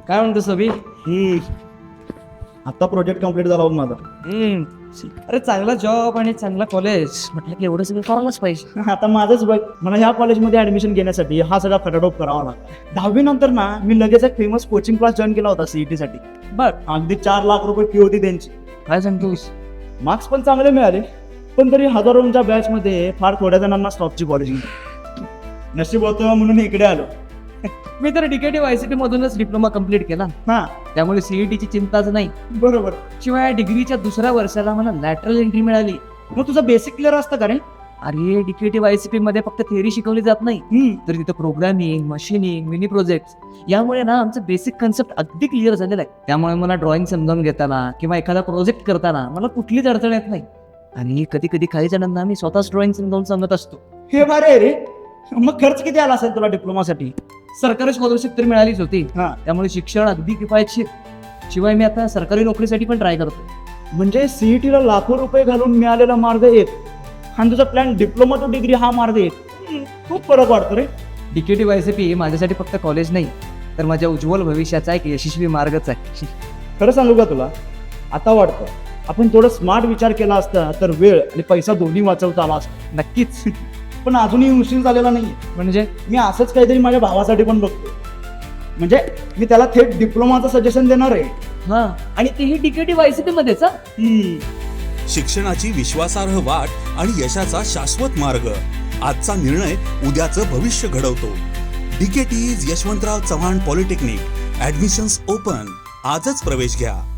काय म्हणतो सभी? आता प्रोजेक्ट कम्प्लीट झाला होता माझा. अरे चांगला जॉब आणि चांगला कॉलेज म्हटलं की एवढं सगळं करायलाच पाहिजे. आता माझंच बघ, मला ह्या कॉलेजमध्ये ऍडमिशन घेण्यासाठी हा सगळा खटाटोप करावा लागला. 10वी नंतर ना मी लगेच एक फेमस कोचिंग क्लास जॉईन केला होता CET साठी. बर अगदी 4 लाख रुपये फी होती त्यांची. काय सांगतोस? मार्क्स पण चांगले मिळाले, पण तरी हजारोंच्या बॅच मध्ये फार थोड्या जणांना स्टॉपची कॉलेज. नशीब होतं म्हणून इकडे आलो. मी तर DKT ICT मधूनच डिप्लोमा कम्प्लीट केला, हा त्यामुळे CETची चिंताच नाही. बरोबर. शिवाय डिग्रीच्या दुसऱ्या वर्षाला मला लॅटरल एंट्री मिळाली. मग तुझं बेसिक क्लिअर असतं का रे? अरे DKT ICT मध्ये फक्त थिअरी शिकवली जात नाही, तर तिथं प्रोग्रामिंग, मशीनिंग, मिनी प्रोजेक्ट यामुळे ना आमचं बेसिक कन्सेप्ट अगदी क्लिअर झालेलं आहे. त्यामुळे मला ड्रॉइंग समजावून घेताना किंवा एखादा प्रोजेक्ट करताना मला कुठलीच अडचण येत नाही. आणि कधी कधी काही जणांना मी स्वतःच ड्रॉइंग समजावून सांगत असतो. हे भारी आहे रे. मग खर्च किती आला असेल तुला डिप्लोमासाठी? सरकारी स्कॉलरशिप तर मिळालीच होती, हा, त्यामुळे शिक्षण अगदी किफायतशीर. शिवाय मी आता सरकारी नोकरीसाठी पण ट्राय करतो. म्हणजे CETला लाखो रुपये घालून मिळालेला मार्ग एक आणि तुझा प्लॅन डिप्लोमा टू डिग्री हा मार्ग एक. खूप फरक वाटतो रे. DKT ICT माझ्यासाठी फक्त कॉलेज नाही, तर माझ्या उज्ज्वल भविष्याचा एक यशस्वी मार्गच आहे. खरं सांगू का तुला, आता वाटतं आपण थोडं स्मार्ट विचार केला असता तर वेळ आणि पैसा दोन्ही वाचवता आला असता. नक्कीच. पण अजूनही उशीर झालेला नाही. म्हणजे मी असंच काहीतरी माझ्या भावासाठी पण बघतो. म्हणजे मी त्याला थेट डिप्लोमाचं सजेशन देणार आहे. हा, आणि तेही DKT ICT मध्येच. शिक्षणाची विश्वासार्ह वाट आणि यशाचा शाश्वत मार्ग. आजचा निर्णय उद्याचं भविष्य घडवतो. DKT Yashwantrao Chavan polytechnic. Admissions open. आजच प्रवेश घ्या.